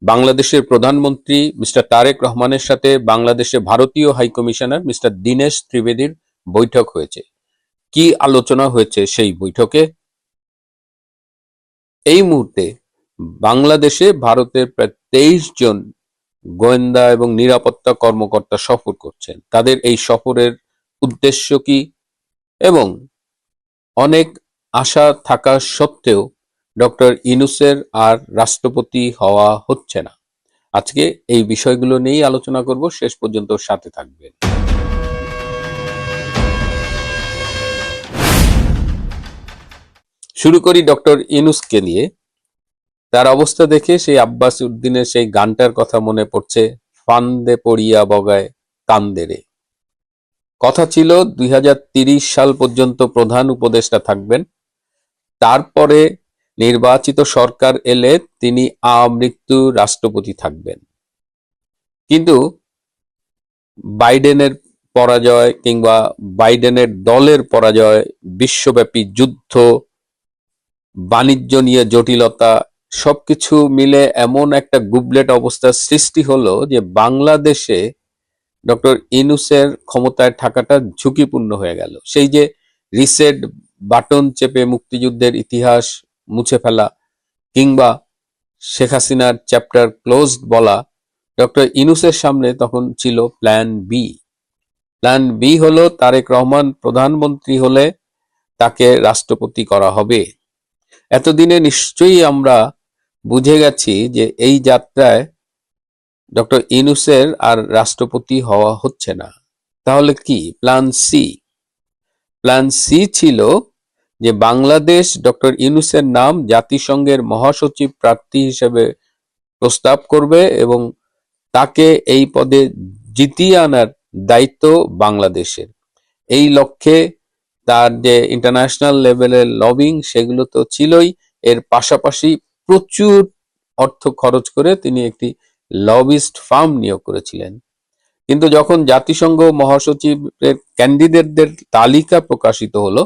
বাংলাদেশের প্রধানমন্ত্রী মিস্টার তারেক রহমানের সাথে বাংলাদেশে ভারতীয় হাই কমিশনার মিস্টার দীনেশ ত্রিবেদীর বৈঠক হয়েছে। কি আলোচনা হয়েছে সেই বৈঠকে? এই মুহূর্তে বাংলাদেশে ভারতের প্রায় 23 জন গোয়েন্দা এবং নিরাপত্তা কর্মকর্তা সফর করছেন। তাদের এই সফরের উদ্দেশ্য কি এবং অনেক আশা থাকা সত্ত্বেও ডক্টর ইউনূসের আর রাষ্ট্রপতি হওয়া হচ্ছে না। আজকে এই বিষয়গুলো নিয়েই আলোচনা করব, শেষ পর্যন্ত সাথে থাকবেন। শুরু করি ডক্টর ইউনূসকে নিয়ে। তার অবস্থা দেখে সেই আব্বাস উদ্দিনের সেই গানটার কথা মনে পড়ছে, ফান্দে পড়িয়া বগায় কান্দে রে। কথা ছিল 2030 সাল পর্যন্ত প্রধান উপদেষ্টা থাকবেন, তারপরে নির্বাচিত সরকার এলে তিনি আমৃত্যু রাষ্ট্রপতি থাকবেন। কিন্তু বাইডেনের পরাজয় কিংবা বাইডেনের দলের পরাজয়, বিশ্বব্যাপী যুদ্ধ, বাণিজ্য নিয়ে জটিলতা, সবকিছু মিলে এমন একটা গুবলেট অবস্থার সৃষ্টি হলো যে বাংলাদেশে ডক্টর ইউনূসের ক্ষমতায় থাকাটা ঝুঁকিপূর্ণ হয়ে গেল। সেই যে রিসেট বাটন চেপে মুক্তিযুদ্ধের ইতিহাস মুছে ফেলা কিংবা শেখ হাসিনার চ্যাপ্টার ক্লোজড বলা, ডক্টর ইউনূসের সামনে তখন ছিল প্ল্যান বি। প্ল্যান বি হলো তারেক রহমান প্রধানমন্ত্রী হলে তাকে রাষ্ট্রপতি করা হবে। এতদিনে নিশ্চয়ই আমরা বুঝে গেছি যে এই যাত্রায় ডক্টর ইউনূসের আর রাষ্ট্রপতি হওয়া হচ্ছে না। তাহলে কি প্ল্যান সি? প্ল্যান সি ছিল যে বাংলাদেশ ডক্টর ইউনূসের নাম জাতিসংঘের মহাসচিব প্রার্থী হিসেবে প্রস্তাব করবে এবং তাকে এই পদে জিতিয়ে আনার দায়িত্ব বাংলাদেশের। এই লক্ষ্যে তার যে ইন্টারন্যাশনাল লেভেলের লবিং সেগুলো তো ছিলই, এর পাশাপাশি প্রচুর অর্থ খরচ করে তিনি একটি লবিস্ট ফার্ম নিয়োগ করেছিলেন। কিন্তু যখন জাতিসংঘ মহাসচিবের ক্যান্ডিডেটদের তালিকা প্রকাশিত হলো,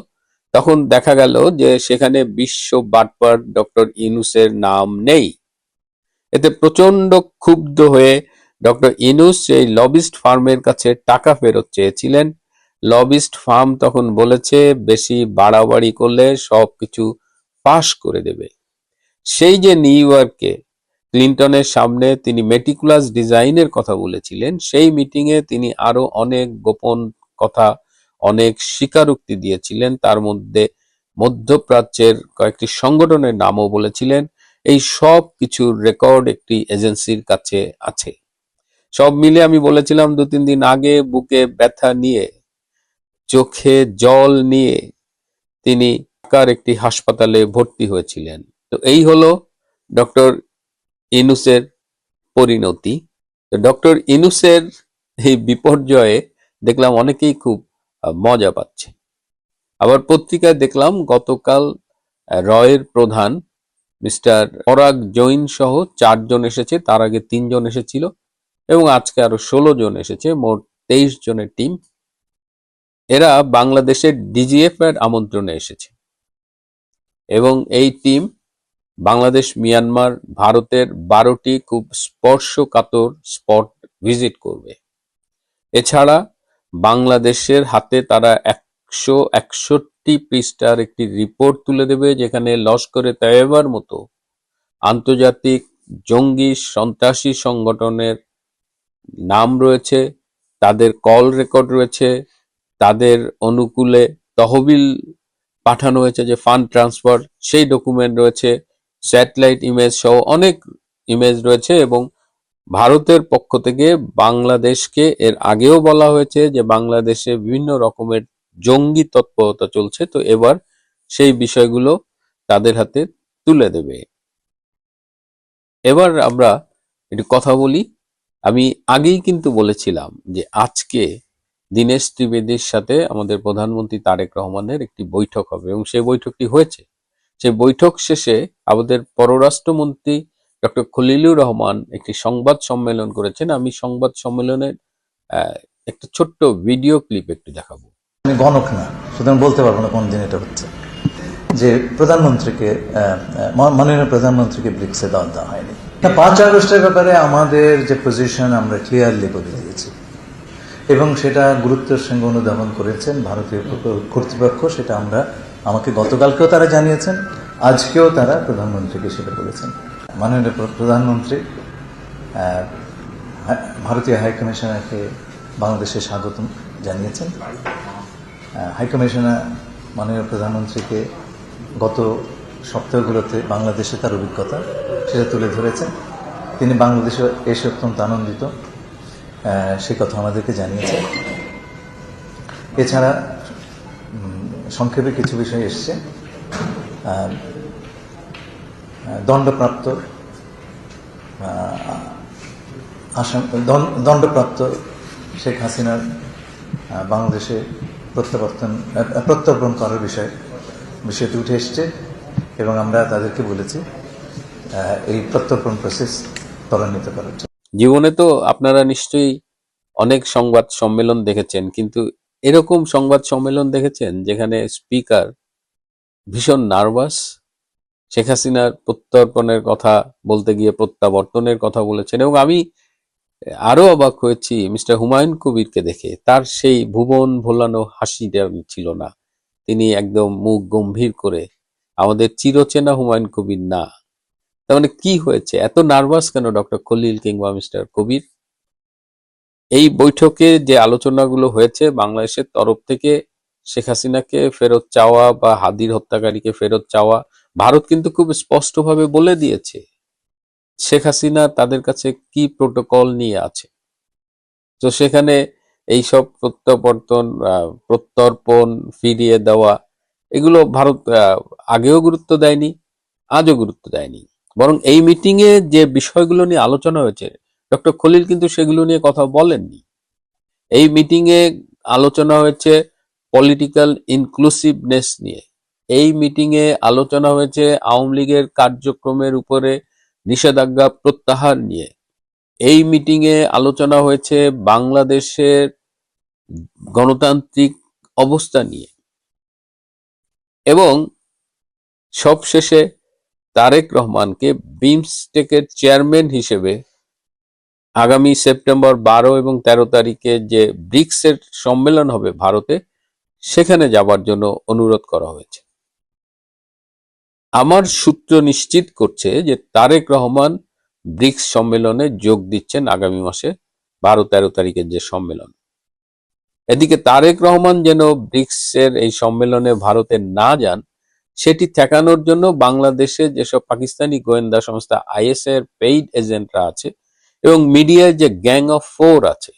তখন দেখা গেল যে সেখানে বিশ্ব বাটপার ডক্টর ইউনূসের নাম নেই। এতে প্রচন্ড ক্ষুব্ধ হয়ে ডক্টর ইউনূস এই লবিস্ট ফার্মের কাছে টাকা ফেরত চেয়েছিলেন। লবিস্ট ফার্ম তখন বলেছে বেশি বাড়াবাড়ি করলে সবকিছু পাশ করে দেবে। সেই যে নিউ ইয়র্কে ক্লিন্টনের সামনে তিনি মেটিকুলাস ডিজাইনের কথা বলেছিলেন, সেই মিটিংয়ে তিনি আরো অনেক গোপন কথা, অনেক স্বীকারোক্তি দিয়েছিলেন। তার মধ্যে মধ্যপ্রাচ্যের কয়েকটি সংগঠনের নামও বলেছিলেন। এই সব কিছুর রেকর্ড একটি এজেন্সির কাছে আছে। সব মিলে আমি বলেছিলাম 2-3 দিন আগে, বুকে ব্যথা নিয়ে, চোখে জল নিয়ে তিনি ঢাকার একটি হাসপাতালে ভর্তি হয়েছিলেন। তো এই হলো ডক্টর ইউনূসের পরিণতি। তো ডক্টর ইউনূসের এই বিপর্যয়ে দেখলাম অনেকেই খুব মজা পাচ্ছে। আবার পত্রিকায় দেখলাম গতকাল রয়ের প্রধান মিস্টার পরাগ জৈন সহ 4 জন এসেছে, তার আগে 3 জন এসেছিল এবং আজকে আরো 16 জন এসেছে, মোট 23 জনের টিম। এরা বাংলাদেশের ডিজিএফ এর আমন্ত্রণে এসেছে এবং এই টিম বাংলাদেশ, মিয়ানমার, ভারতের 12টি খুব স্পর্শকাতর স্পট ভিজিট করবে। এছাড়া বাংলাদেশের হাতে তারা 161 পৃষ্ঠার একটি রিপোর্ট তুলে দেবে, যেখানে লস্করে তৈয়বার মতো আন্তর্জাতিক জঙ্গি সন্ত্রাসী সংগঠনের নাম রয়েছে, তাদের কল রেকর্ড রয়েছে, তাদের অনুকূলে তহবিল পাঠানো হয়েছে যে ফান্ড ট্রান্সফার, সেই ডকুমেন্ট রয়েছে, স্যাটেলাইট ইমেজ সহ অনেক ইমেজ রয়েছে। এবং ভারতের পক্ষ থেকে বাংলাদেশকে এর আগেও বলা হয়েছে যে বাংলাদেশে বিভিন্ন রকমের জঙ্গি তৎপরতা চলছে, তো এবার সেই বিষয়গুলো তাদের হাতে তুলে দেবে। এবার আমরা একটু কথা বলি। আমি আগেই কিন্তু বলেছিলাম যে আজকে দীনেশ ত্রিবেদীর সাথে আমাদের প্রধানমন্ত্রী তারেক রহমানের একটি বৈঠক হবে এবং সেই বৈঠকটি হয়েছে। সেই বৈঠক শেষে আমাদের পররাষ্ট্রমন্ত্রী ডক্টর খলিলুর রহমান একটি সংবাদ সম্মেলন করেছেন। আমি সংবাদ সম্মেলনের একটা ছোট্ট ভিডিও ক্লিপ একটু দেখাবো। আমি গণক না, সুতরাং বলতে পারবো না কোন দিন এটা হচ্ছে, যে প্রধানমন্ত্রীকে মাননীয় প্রধানমন্ত্রীকে ব্রিক্সে দেওয়া হয়নি। না, 5 আগস্টের ব্যাপারে আমাদের যে পজিশন আমরা ক্লিয়ারলি বলে দিয়েছি এবং সেটা গুরুত্বের সঙ্গে অনুধাবন করেছেন ভারতীয় কর্তৃপক্ষ। সেটা আমাকে গতকালকেও তারা জানিয়েছেন, আজকেও তারা প্রধানমন্ত্রীকে সেটা বলেছেন। মাননীয় প্রধানমন্ত্রী ভারতীয় হাইকমিশনারকে বাংলাদেশে স্বাগত জানিয়েছেন। হাইকমিশনার মাননীয় প্রধানমন্ত্রীকে গত সপ্তাহগুলোতে বাংলাদেশে তার অভিজ্ঞতা সেটা তুলে ধরেছেন। তিনি বাংলাদেশে এসে অত্যন্ত আনন্দিত, সে কথা আমাদেরকে জানিয়েছেন। এছাড়া সংক্ষেপে কিছু বিষয় এসছে। দণ্ডপ্রাপ্ত দণ্ডপ্রাপ্ত শেখ হাসিনার বাংলাদেশে প্রত্যর্পণ করার বিষয়টি উঠে এসছে এবং আমরা তাদেরকে বলেছি এই প্রত্যর্পণ প্রসেস ত্বরান্বিত করার জন্য। জীবনে তো আপনারা নিশ্চয়ই অনেক সংবাদ সম্মেলন দেখেছেন, কিন্তু এরকম সংবাদ সম্মেলন দেখেছেন যেখানে স্পিকার ভীষণ নার্ভাস, শেখ হাসিনার প্রত্যর্পণের কথা বলতে গিয়ে প্রত্যাবর্তনের কথা বলেছেন। এবং আমি আরো অবাক হয়েছি মিস্টার হুমায়ুন কবিরকে দেখে, তার সেই ভুবন ভোলানো হাসিটা ছিল না। তিনি একদম মুখ গম্ভীর করে, আমাদের চিরচেনা হুমায়ুন কবির না। তার মানে কি হয়েছে, এত নার্ভাস কেন ডক্টর খলিল কিংবা মিস্টার কবির? এই বৈঠকে যে আলোচনাগুলো হয়েছে, বাংলাদেশের তরফ থেকে শেখ হাসিনাকে ফেরত চাওয়া বা হাদির হত্যাকারীকে ফেরত চাওয়া, ভারত কিন্তু খুব স্পষ্টভাবে বলে দিয়েছে শেখ হাসিনা তাদের কাছে কি প্রোটোকল নিয়ে আছে। তো সেখানে এইসব প্রত্যর্পণ ফিরিয়ে দেওয়া, এগুলো ভারত আগেও গুরুত্ব দেয়নি, আজও গুরুত্ব দেয়নি। বরং এই মিটিং এ যে বিষয়গুলো নিয়ে আলোচনা হয়েছে, ডক্টর খলিল কিন্তু সেগুলো নিয়ে কথা বলেননি। এই মিটিং এ আলোচনা হয়েছে পলিটিক্যাল ইনক্লুসিভনেস নিয়ে। এই মিটিং এ আলোচনা হয়েছে আওয়ামী লীগের কার্যক্রমের উপরে নিষেধাজ্ঞা প্রত্যাহার নিয়ে। এই মিটিং এ আলোচনা হয়েছে বাংলাদেশের গণতান্ত্রিক অবস্থা নিয়ে। এবং সবশেষে তারেক রহমানকে বিমস্টেকের চেয়ারম্যান হিসেবে আগামী সেপ্টেম্বর 12 এবং 13 তারিখে যে ব্রিক্সের সম্মেলন হবে ভারতে, সেখানে যাবার জন্য অনুরোধ করা হয়েছে। আমার সূত্র নিশ্চিত করছে যে তারেক রহমান ব্রিক্স সম্মেলনে যোগ দিচ্ছেন আগামী মাসে 12-13 তারিখের যে সম্মেলন। এদিকে তারেক রহমান যেন ব্রিক্সের এই সম্মেলনে ভারতে না যান, সেটি ঠেকানোর জন্য বাংলাদেশে যেসব পাকিস্তানি গোয়েন্দা সংস্থা আইএস এর পেইড এজেন্টরা আছে এবং মিডিয়ায় যে গ্যাং অফ 4 আছে,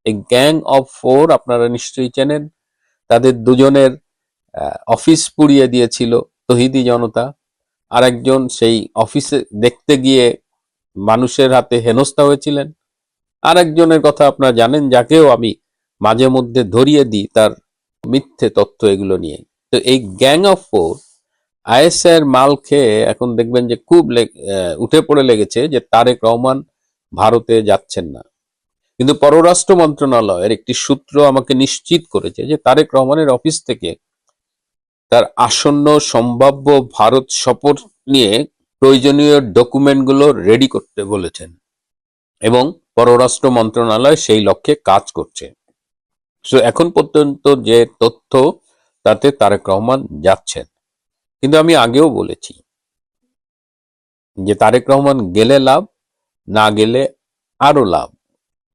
এই গ্যাং অফ 4 আপনারা নিশ্চয়ই চেনেন। তাদের দুজনের অফিস পুড়িয়ে দিয়েছিল তৌহিদি জনতা। আরেকজন সেই অফিসে দেখতে গিয়ে মানুষের হাতে হেনস্থা হয়েছিলেন। আরেকজনের কথা আপনারা জানেন, যাকেও আমি মাঝে মধ্যে ধরিয়ে দিই তার মিথ্যে তথ্য এগুলো নিয়ে। তো এই গ্যাং অফ 4 আইএসআইয়ের মাল খেয়ে এখন দেখবেন যে খুব উঠে পড়ে লেগেছে যে তারেক রহমান ভারতে যাচ্ছেন না। কিন্তু পররাষ্ট্র মন্ত্রণালয়ের একটি সূত্র আমাকে নিশ্চিত করেছে যে তারেক রহমানের অফিস থেকে তার আসন্ন সম্ভাব্য ভারত সফর নিয়ে প্রয়োজনীয় ডকুমেন্টগুলো রেডি করতে বলেছেন এবং পররাষ্ট্র মন্ত্রণালয় সেই লক্ষ্যে কাজ করছে। সো এখন পর্যন্ত যে তথ্য, তাতে তারেক রহমান যাচ্ছেন। কিন্তু আমি আগেও বলেছি যে তারেক রহমান গেলে লাভ, না গেলে আরো লাভ।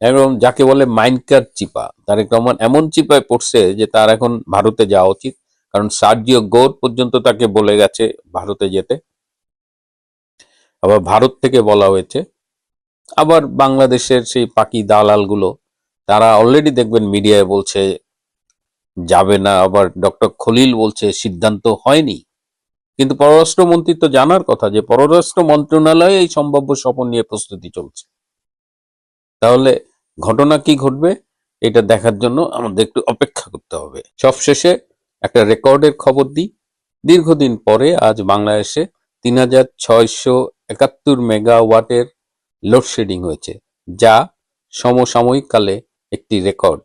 এবং যাকে বলে মাইনকার চিপা, তারেক রহমান এমন চিপায় পড়ছে যে তার এখন ভারতে যাওয়া উচিত। কারণ সার্জিও গোর পর্যন্ত তাকে বলে গেছে ভারতে যেতে, আবার ভারত থেকে বলা হয়েছে। আবার বাংলাদেশের সেই পাকি দালালগুলো, তারা অলরেডি দেখবেন মিডিয়ায় বলছে যাবে না। আবার ডক্টর খলিল বলছে সিদ্ধান্ত হয়নি। কিন্তু পররাষ্ট্রমন্ত্রী তো জানার কথা যে পররাষ্ট্র মন্ত্রণালয়ে এই সম্ভাব্য সফর নিয়ে প্রস্তুতি চলছে। তাহলে ঘটনা কি ঘটবে এটা দেখার জন্য আমাদের একটু অপেক্ষা করতে হবে। সবশেষে একটা রেকর্ডের খবর দিই। দীর্ঘদিন পরে আজ বাংলাদেশে 3671 মেগাওয়াটের লোডশেডিং হয়েছে, যা সমসাময়িক কালে একটি রেকর্ড।